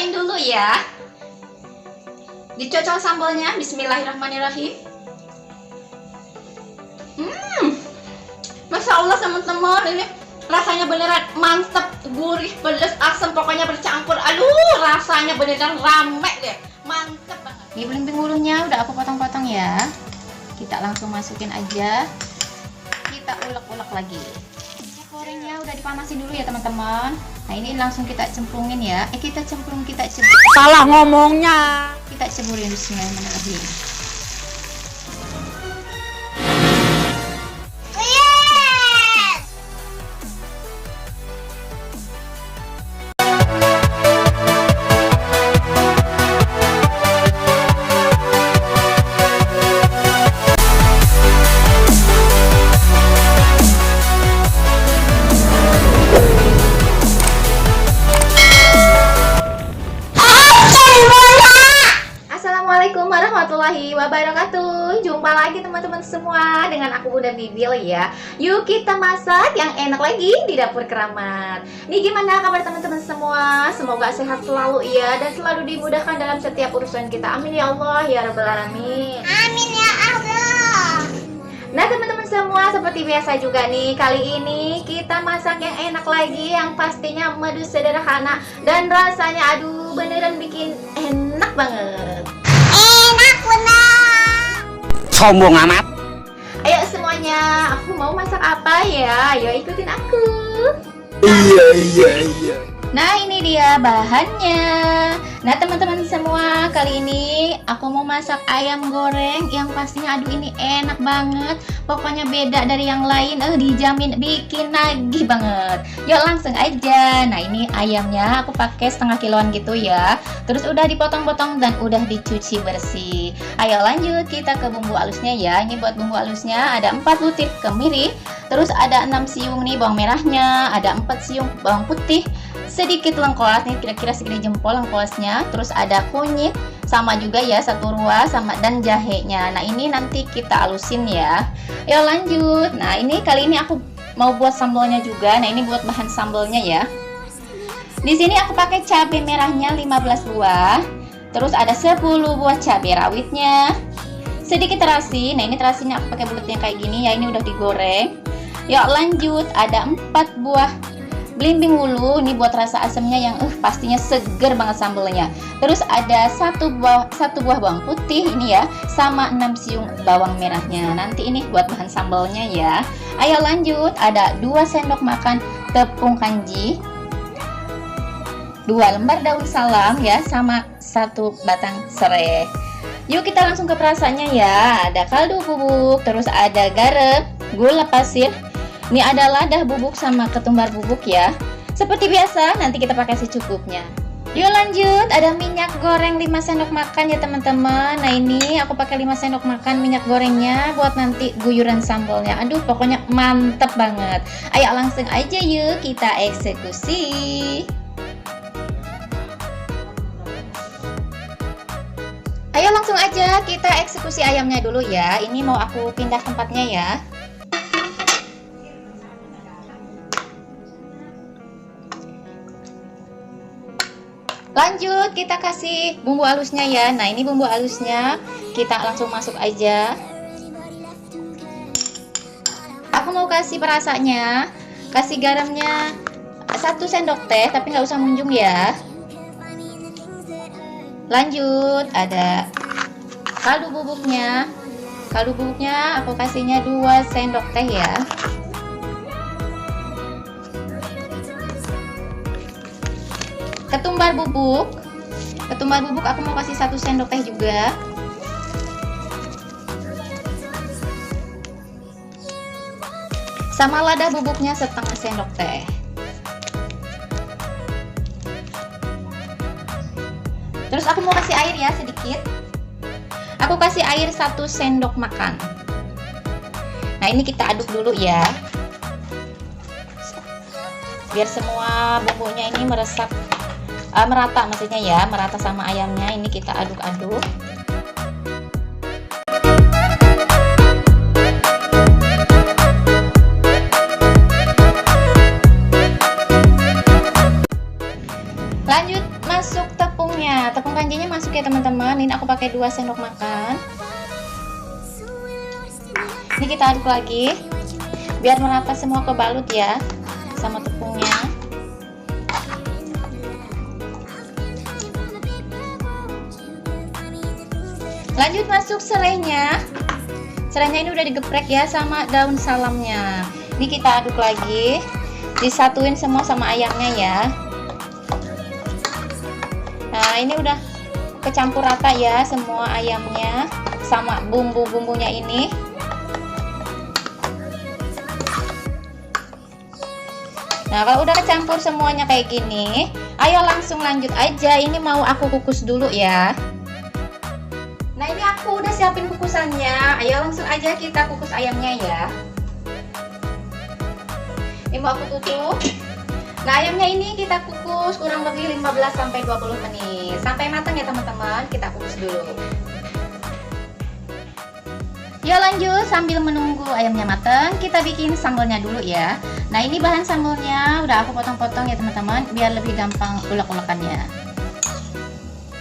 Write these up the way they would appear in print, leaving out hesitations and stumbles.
cobain dulu ya. Dicocol sambalnya. Bismillahirrahmanirrahim. Masya Allah teman-teman, ini rasanya beneran mantep, gurih, pedas, asam, pokoknya bercampur. Aduh, rasanya beneran rame deh, mantep banget. Ini belimbing ulunya udah aku potong-potong ya. Kita langsung masukin aja. Kita ulek-ulek lagi. Gorengnya udah dipanasin dulu ya teman-teman. Nah ini langsung kita cemplungin ya. Kita cemplung. Salah ngomongnya. Kita ceburin bismillahirrahmanirrahim. Assalamualaikum warahmatullahi wabarakatuh. Jumpa lagi teman-teman semua dengan aku Bunda Bibil ya. Yuk kita masak yang enak lagi di dapur keramat. Nih gimana kabar teman-teman semua? Semoga sehat selalu ya, dan selalu dimudahkan dalam setiap urusan kita. Amin ya Allah ya rabbal alamin. Amin ya Allah. Nah teman-teman semua, seperti biasa juga nih, kali ini kita masak yang enak lagi, yang pastinya madu sederhana dan rasanya aduh beneran bikin enak banget. Enak benar. Sombong amat. Ayo semuanya, aku mau masak apa ya? Ayo ikutin aku. Iya. Nah ini dia bahannya. Nah teman-teman semua, kali ini aku mau masak ayam goreng yang pastinya aduh ini enak banget. Pokoknya beda dari yang lain, dijamin bikin nagih banget. Yuk langsung aja. Nah ini ayamnya aku pakai setengah kiloan gitu ya. Terus udah dipotong-potong dan udah dicuci bersih. Ayo lanjut kita ke bumbu halusnya ya. Ini buat bumbu halusnya ada 4 butir kemiri. Terus ada 6 siung nih bawang merahnya, ada 4 siung bawang putih, sedikit lengkuas nih kira-kira segede jempol lengkuasnya. Terus ada kunyit sama juga ya 1 ruas sama dan jahenya. Nah ini nanti kita halusin ya. Ayo lanjut. Nah ini kali ini aku mau buat sambalnya juga. Nah ini buat bahan sambalnya ya. Di sini aku pakai cabai merahnya 15 buah. Terus ada 10 buah cabai rawitnya. Sedikit terasi. Nah ini terasinya aku pakai bulatnya kayak gini ya. Ini udah digoreng. Yuk lanjut. Ada 4 buah belimbing ulu, ini buat rasa asamnya yang pastinya seger banget sambelnya. Terus ada satu buah bawang putih ini ya, sama 6 siung bawang merahnya. Nanti ini buat bahan sambalnya ya. Ayo lanjut, ada 2 sendok makan tepung kanji, 2 lembar daun salam ya, sama 1 batang serai. Yuk kita langsung ke perasaannya ya. Ada kaldu bubuk, terus ada garam, gula pasir. Ini ada lada bubuk sama ketumbar bubuk ya. Seperti biasa, nanti kita pakai secukupnya. Yuk lanjut, ada minyak goreng 5 sendok makan ya teman-teman. Nah ini aku pakai 5 sendok makan minyak gorengnya buat nanti guyuran sambalnya. Aduh pokoknya mantep banget. Ayo langsung aja yuk kita eksekusi. Ayo langsung aja kita eksekusi ayamnya dulu ya. Ini mau aku pindah tempatnya ya. Lanjut kita kasih bumbu halusnya ya. Nah ini bumbu halusnya kita langsung masuk aja. Aku mau kasih perasanya, kasih garamnya 1 sendok teh, tapi nggak usah munjung ya. Lanjut ada kaldu bubuknya. Kaldu bubuknya aku kasihnya 2 sendok teh ya. Ketumbar bubuk aku mau kasih 1 sendok teh juga. Sama lada bubuknya setengah sendok teh. Terus aku mau kasih air ya sedikit. Aku kasih air 1 sendok makan. Nah ini kita aduk dulu ya, biar semua bumbunya ini meresap, merata maksudnya ya, merata sama ayamnya. Ini kita aduk-aduk. Lanjut masuk tepungnya. Tepung kanjinya masuk ya teman-teman. Ini aku pakai 2 sendok makan. Ini kita aduk lagi biar merata semua ke balut ya sama tepungnya. Lanjut masuk serainya. Serainya ini udah digeprek ya sama daun salamnya. Ini kita aduk lagi, disatuin semua sama ayamnya ya. Nah, ini udah kecampur rata ya semua ayamnya sama bumbu-bumbunya ini. Nah, kalau udah kecampur semuanya kayak gini, ayo langsung lanjut aja. Ini mau aku kukus dulu ya. Nah, ini aku udah siapin kukusannya. Ayo langsung aja kita kukus ayamnya ya. Ini mau aku tutup. Nah, ayamnya ini kita kukus kurang lebih 15-20 menit. Sampai matang ya teman-teman. Kita kukus dulu. Yuk lanjut, sambil menunggu ayamnya matang, kita bikin sambalnya dulu ya. Nah, ini bahan sambalnya udah aku potong-potong ya teman-teman, biar lebih gampang ulek-ulekannya.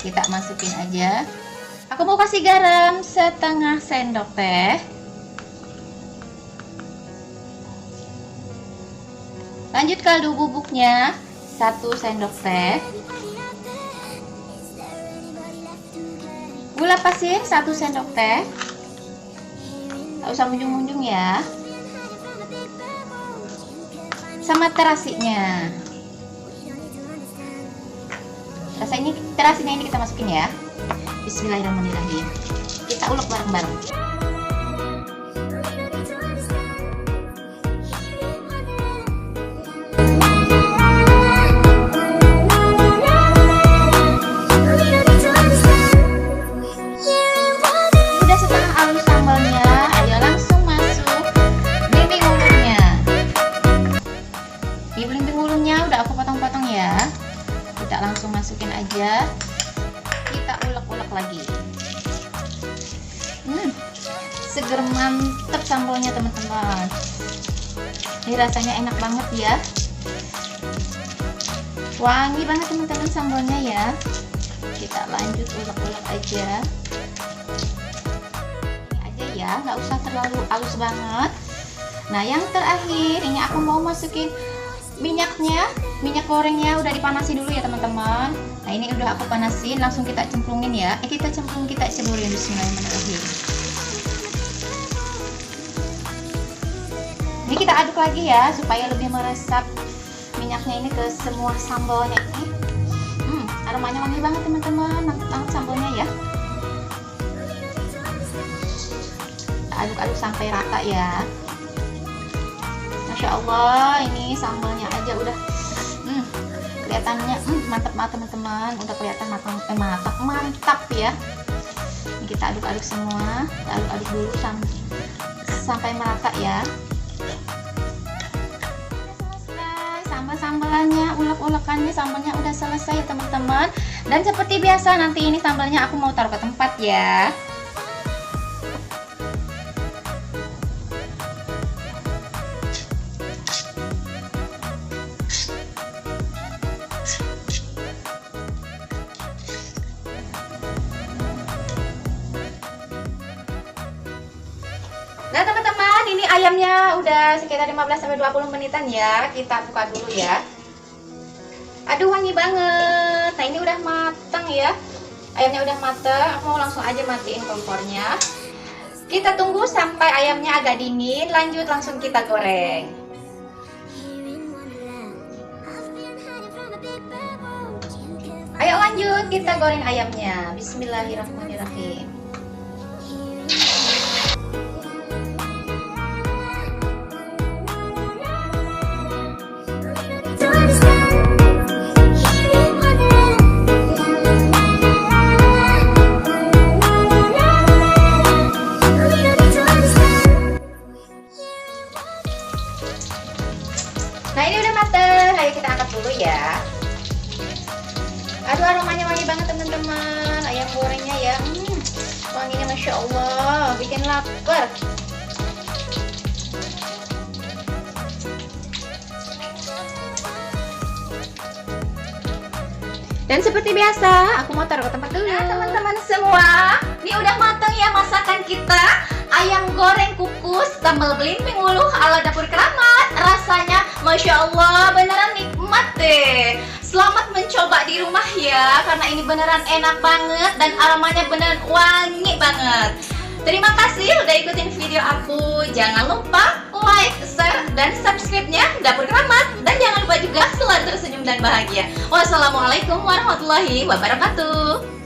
Kita masukin aja. Aku mau kasih garam setengah sendok teh. Lanjut kaldu bubuknya 1 sendok teh. Gula pasir 1 sendok teh. Gak usah munjung-munjung ya. Sama terasinya. Terasinya ini kita masukin ya. Bismillahirrahmanirrahim. Kita ulek bareng-bareng. Udah setengah halus sambalnya. Ayo langsung masuk belimbing ulunnya. Di belimbing ulunnya udah aku potong-potong ya. Kita langsung masukin aja. Kita ulek-ulek lagi. Seger mantep sambalnya teman-teman. Ini rasanya enak banget ya. Wangi banget teman-teman sambalnya ya. Kita lanjut ulek-ulek aja. Ini aja ya, nggak usah terlalu halus banget. Nah, yang terakhir ini aku mau masukin minyaknya. Minyak gorengnya udah dipanasi dulu ya teman-teman. Nah, ini udah aku panasin, langsung kita cemplungin ya. Kita celurin. Bismillahirrahmanirrahim. Ini kita aduk lagi ya supaya lebih meresap minyaknya ini ke semua sambalnya ini. Aromanya wangi banget teman-teman, mantap banget sambalnya ya. Kita aduk-aduk sampai rata ya. Masya Allah, ini sambalnya aja udah kelihatannya mantap banget teman-teman. Udah kelihatan mantap ya. Ini kita aduk-aduk semua. Kita aduk-aduk dulu sampai merata ya. Sambalnya, ulek-ulekannya, sambalnya udah selesai ya teman-teman. Dan seperti biasa nanti ini sambalnya aku mau taruh ke tempat ya. Nah teman-teman, ini ayamnya udah sekitar 15-20 menitan ya. Kita buka dulu ya. Aduh, wangi banget. Nah, ini udah matang ya. Ayamnya udah matang. Aku mau langsung aja matiin kompornya. Kita tunggu sampai ayamnya agak dingin. Lanjut langsung kita goreng. Ayo lanjut kita goreng ayamnya. Bismillahirrahmanirrahim. Nah, ini udah mateng. Ayo kita angkat dulu ya. Aduh, aromanya wangi banget teman-teman. Ayam gorengnya ya. Wanginya Masya Allah, bikin lapar. Dan seperti biasa, aku mau taruh ke tempat dulu. Nah, teman-teman semua, ini udah matang ya masakan kita. Ayam goreng kukus sambal belimbing uluh ala dapur keramat. Rasanya Masya Allah, beneran nikmat deh. Selamat mencoba di rumah ya, karena ini beneran enak banget dan aromanya beneran wangi banget. Terima kasih udah ikutin video aku. Jangan lupa like, share, dan subscribe-nya Dapur Keramat. Dan jangan lupa juga selalu tersenyum dan bahagia. Wassalamualaikum warahmatullahi wabarakatuh.